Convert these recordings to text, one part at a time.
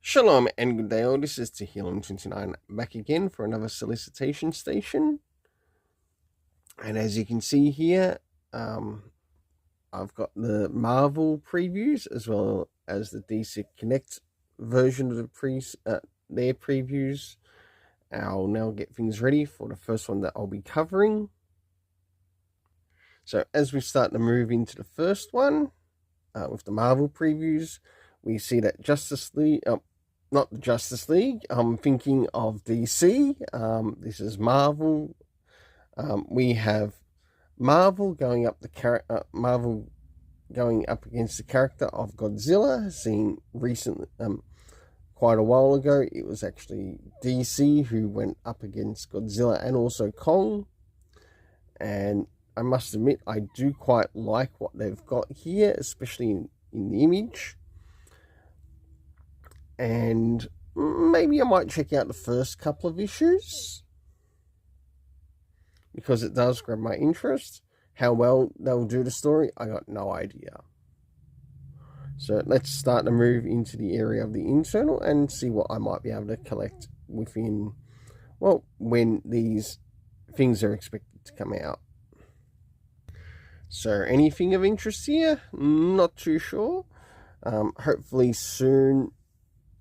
Shalom and good day all, this is Tehillim29 back again for another solicitation station. And as you can see here, I've got the Marvel previews as well as the DC Connect version of the their previews. I'll now get things ready for the first one that I'll be covering. So as we start to move into the first one, with the Marvel previews, we see that Justice League... not the Justice League, I'm thinking of DC. This is Marvel. We have Marvel going up against the character of Godzilla, seen recently, quite a while ago. It was actually DC who went up against Godzilla and also Kong. And I must admit, I do quite like what they've got here, especially in the image. And maybe I might check out the first couple of issues, because it does grab my interest. How well they'll do the story, I got no idea. So let's start to move into the area of the internal and see what I might be able to collect within, well, when these things are expected to come out. So anything of interest here? Not too sure. Hopefully soon.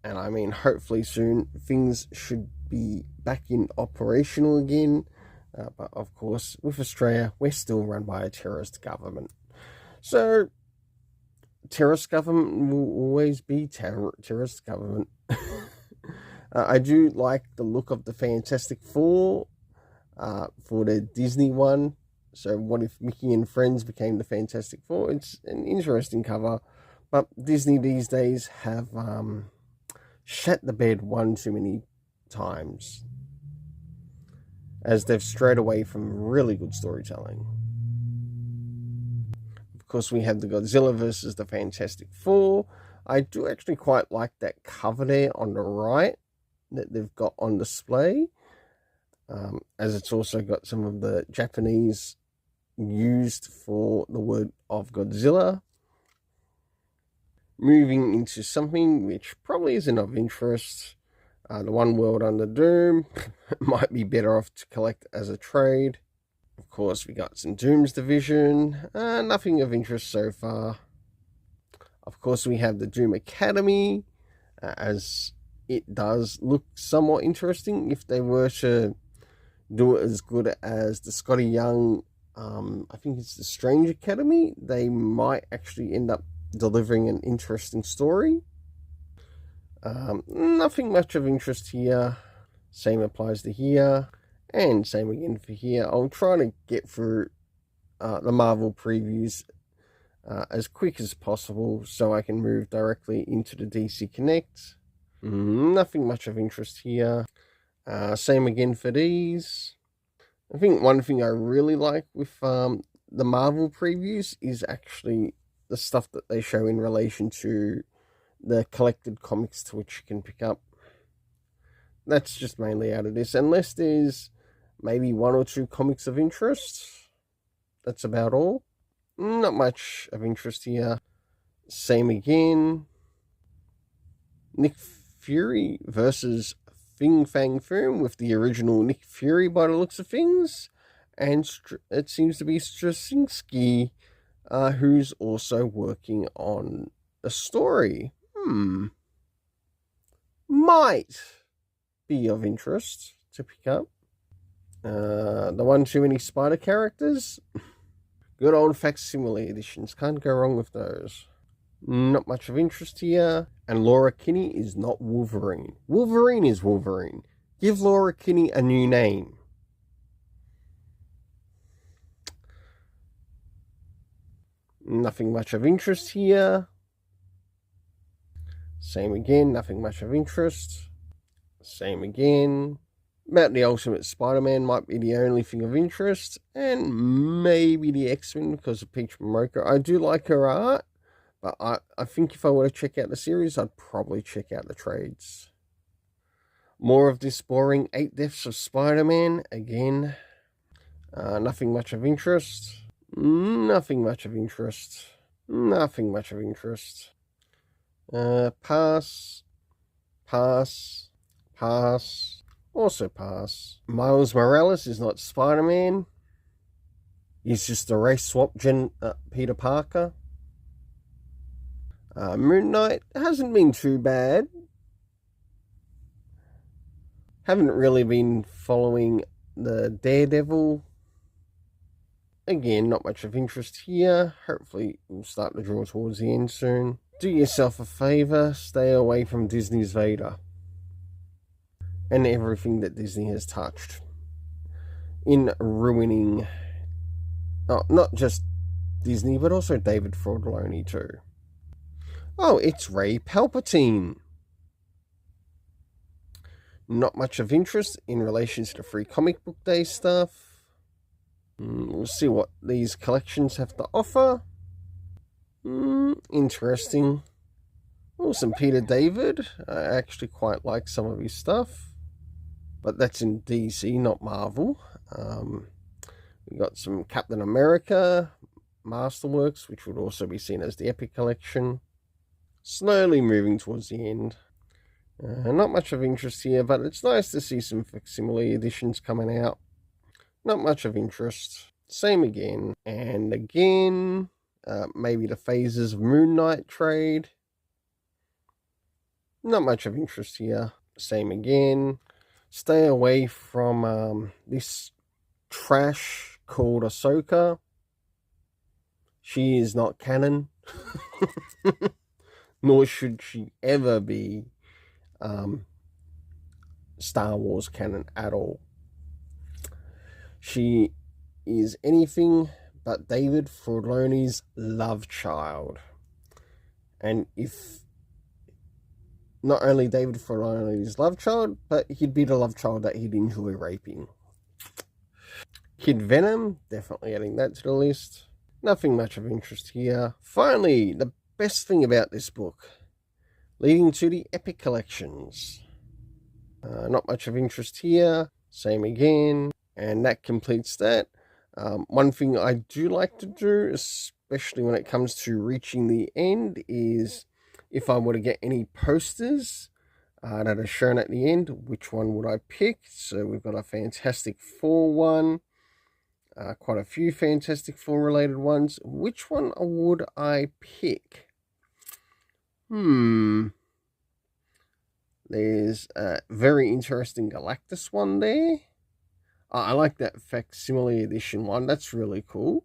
And I mean, hopefully soon, things should be back in operational again. But of course, with Australia, we're still run by a terrorist government. So, terrorist government will always be terrorist government. I do like the look of the Fantastic Four for the Disney one. So, what if Mickey and Friends became the Fantastic Four? It's an interesting cover. But Disney these days have... shat the bed one too many times, as they've strayed away from really good storytelling. Of course, we have the Godzilla versus the Fantastic Four. I do actually quite like that cover there on the right that they've got on display, as it's also got some of the Japanese used for the word of Godzilla. Moving into something which probably isn't of interest, the One World Under Doom might be better off to collect as a trade. Of course, we got some Doom's Division, nothing of interest so far. Of course, we have the Doom Academy, as it does look somewhat interesting. If they were to do it as good as the Scotty Young, I think it's the Strange Academy, they might actually end up delivering an interesting story. Nothing much of interest here. Same applies to here, and same again for here. I'll try to get through the Marvel previews as quick as possible so I can move directly into the DC Connect. Nothing much of interest here. Same again for these. I think one thing I really like with the Marvel previews is actually the stuff that they show in relation to the collected comics to which you can pick up. That's just mainly out of this, unless there's maybe one or two comics of interest. That's about all. Not much of interest here. Same again. Nick Fury versus Fin Fang Foom with the original Nick Fury by the looks of things. And it seems to be Straczynski, who's also working on a story. Might be of interest to pick up. The One Too Many Spider characters. Good old facsimile editions. Can't go wrong with those. Not much of interest here. And Laura Kinney is not Wolverine. Wolverine is Wolverine. Give Laura Kinney a new name. Nothing much of interest here. Same again, nothing much of interest. Same again. About the Ultimate Spider-Man might be the only thing of interest, and maybe the X-Men because of Peach Momoko. I do like her art, but I think if I were to check out the series, I'd probably check out the trades. More of this boring 8 Deaths of Spider-Man. Again, nothing much of interest. Nothing much of interest. Nothing much of interest. Pass. Pass. Pass. Also pass. Miles Morales is not Spider-Man. He's just a race swap Peter Parker. Moon Knight hasn't been too bad. Haven't really been following the Daredevil. Again, not much of interest here. Hopefully we'll start to draw towards the end soon. Do yourself a favor, stay away from Disney's Vader. And everything that Disney has touched in ruining, not just Disney, but also David Fraudoloni too. Oh, it's Ray Palpatine. Not much of interest in relation to the free comic book day stuff. We'll see what these collections have to offer. Interesting. Oh, some Peter David. I actually quite like some of his stuff. But that's in DC, not Marvel. We got some Captain America Masterworks, which would also be seen as the Epic Collection. Slowly moving towards the end. Not much of interest here, but it's nice to see some facsimile editions coming out. Not much of interest. Same again. And again, maybe the Phases of Moon Knight trade. Not much of interest here. Same again. Stay away from this trash called Ahsoka. She is not canon. Nor should she ever be Star Wars canon at all. She is anything but David Fraudoloni's love child. And if not only David Fraudolini's love child, but he'd be the love child that he'd enjoy raping. Kid Venom, definitely adding that to the list. Nothing much of interest here. Finally, the best thing about this book, leading to the Epic Collections. Not much of interest here. Same again. And that completes that. One thing I do like to do, especially when it comes to reaching the end, is if I were to get any posters that are shown at the end, which one would I pick? So we've got a Fantastic Four one. Quite a few Fantastic Four related ones. Which one would I pick? There's a very interesting Galactus one there. I like that facsimile edition one. That's really cool.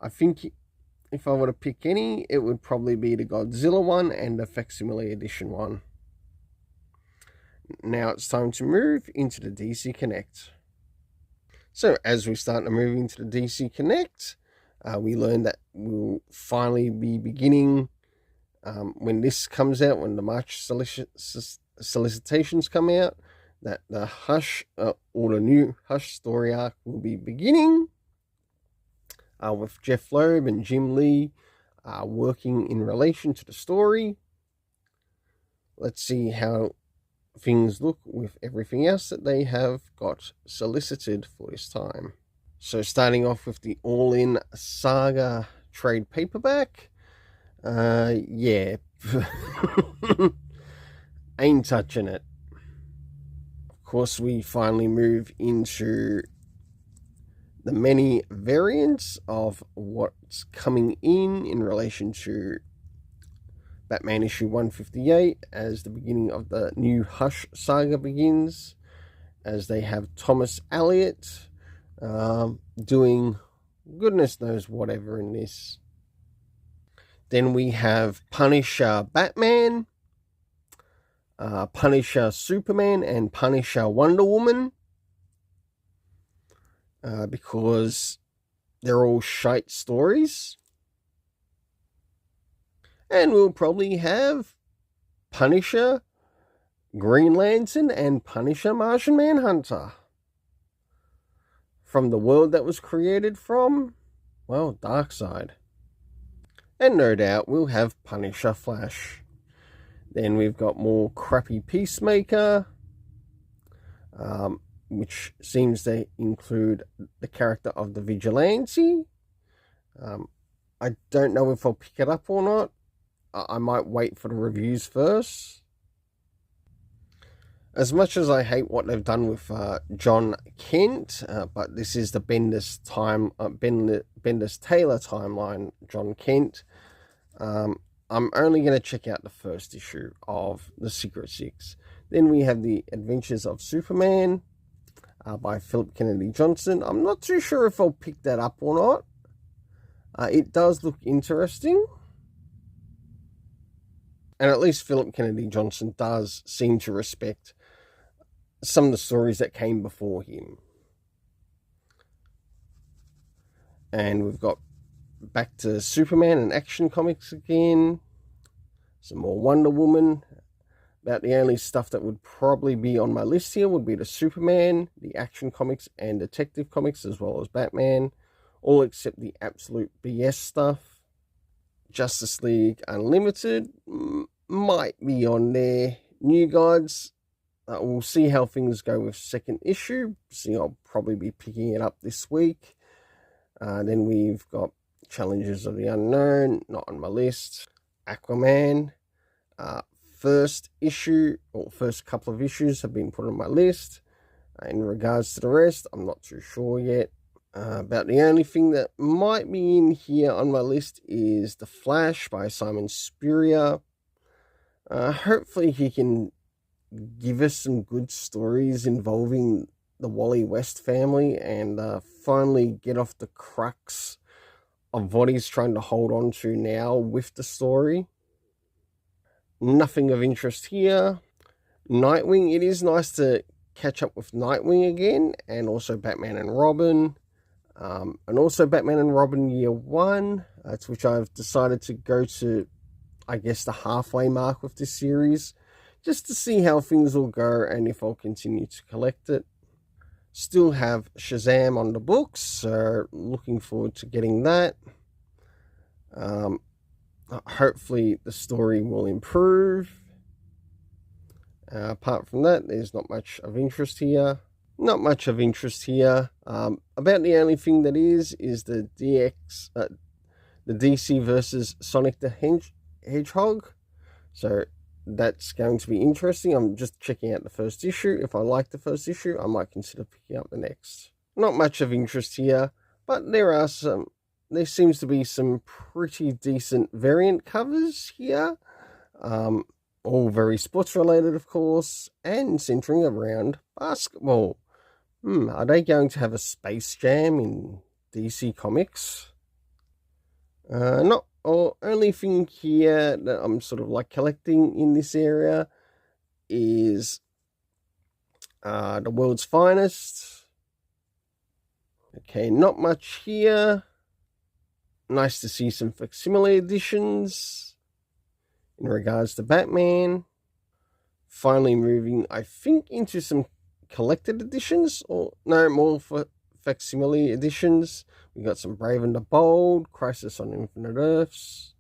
I think if I were to pick any, it would probably be the Godzilla one and the facsimile edition one. Now it's time to move into the DC Connect. So as we start to move into the DC Connect, we learned that we'll finally be beginning, when this comes out, when the March solicitations come out, that the Hush, or the new Hush story arc will be beginning, with Jeff Loeb and Jim Lee working in relation to the story. Let's see how things look with everything else that they have got solicited for this time. So starting off with the All-In Saga trade paperback. Yeah. Ain't touching it. Of course, we finally move into the many variants of what's coming in relation to Batman issue 158 as the beginning of the new Hush saga begins, as they have Thomas Elliott doing goodness knows whatever in this. Then we have Punisher Batman, Punisher Superman, and Punisher Wonder Woman, because they're all shite stories. And we'll probably have Punisher Green Lantern and Punisher Martian Manhunter. From the world that was created from, well, Darkseid. And no doubt we'll have Punisher Flash. Then we've got more crappy Peacemaker, which seems to include the character of the Vigilante. I don't know if I'll pick it up or not. I might wait for the reviews first. As much as I hate what they've done with John Kent, but this is the Bendis Taylor timeline, John Kent. I'm only going to check out the first issue of The Secret Six. Then we have The Adventures of Superman by Philip Kennedy Johnson. I'm not too sure if I'll pick that up or not. It does look interesting. And at least Philip Kennedy Johnson does seem to respect some of the stories that came before him. And we've got back to Superman and Action Comics again. Some more Wonder Woman. About the only stuff that would probably be on my list here would be the Superman, the Action Comics, and Detective Comics, as well as Batman. All except the absolute BS stuff. Justice League Unlimited might be on there. New Gods, we'll see how things go with second issue. So I'll probably be picking it up this week. Then we've got Challenges of the Unknown, not on my list. Aquaman, first issue, or first couple of issues have been put on my list. In regards to the rest, I'm not too sure yet. About the only thing that might be in here on my list is The Flash by Simon Spurrier. Hopefully he can give us some good stories involving the Wally West family and finally get off the crux of what he's trying to hold on to now with the story. Nothing of interest here. Nightwing, it is nice to catch up with Nightwing again, and also Batman and Robin. And also Batman and Robin Year 1, to which I've decided to go to, I guess, the halfway mark with this series, just to see how things will go and if I'll continue to collect it. Still have Shazam on the books, so looking forward to getting that. Hopefully the story will improve. Apart from that, there's not much of interest here. About the only thing that is the DC versus Sonic the Hedgehog. So that's going to be interesting. I'm just checking out the first issue. If I like the first issue, I might consider picking up the next. Not much of interest here, but there seems to be some pretty decent variant covers here. All very sports related, of course, and centering around basketball. Are they going to have a Space Jam in DC Comics? Only thing here that I'm sort of like collecting in this area is The World's Finest. Okay, not much here. Nice to see some facsimile editions in regards to Batman. Finally moving, I think, into some collected editions, or no, more for facsimile editions. We got some Brave and the Bold, Crisis on Infinite Earths.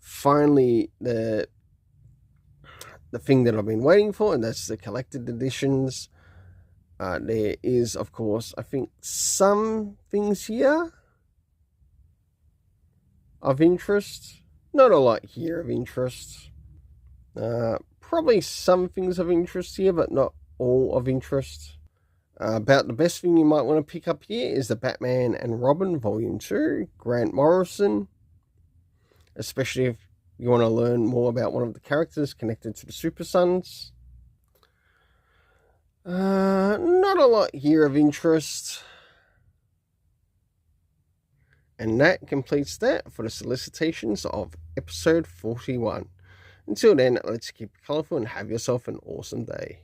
Finally, the thing that I've been waiting for, and that's the collected editions. There is, of course, I think some things here of interest. Not a lot here of interest. Probably some things of interest here, but not all of interest. About the best thing you might want to pick up here is the Batman and Robin Volume 2, Grant Morrison. Especially if you want to learn more about one of the characters connected to the Super Sons. Not a lot here of interest. And that completes that for the solicitations of episode 41. Until then, let's keep it colourful and have yourself an awesome day.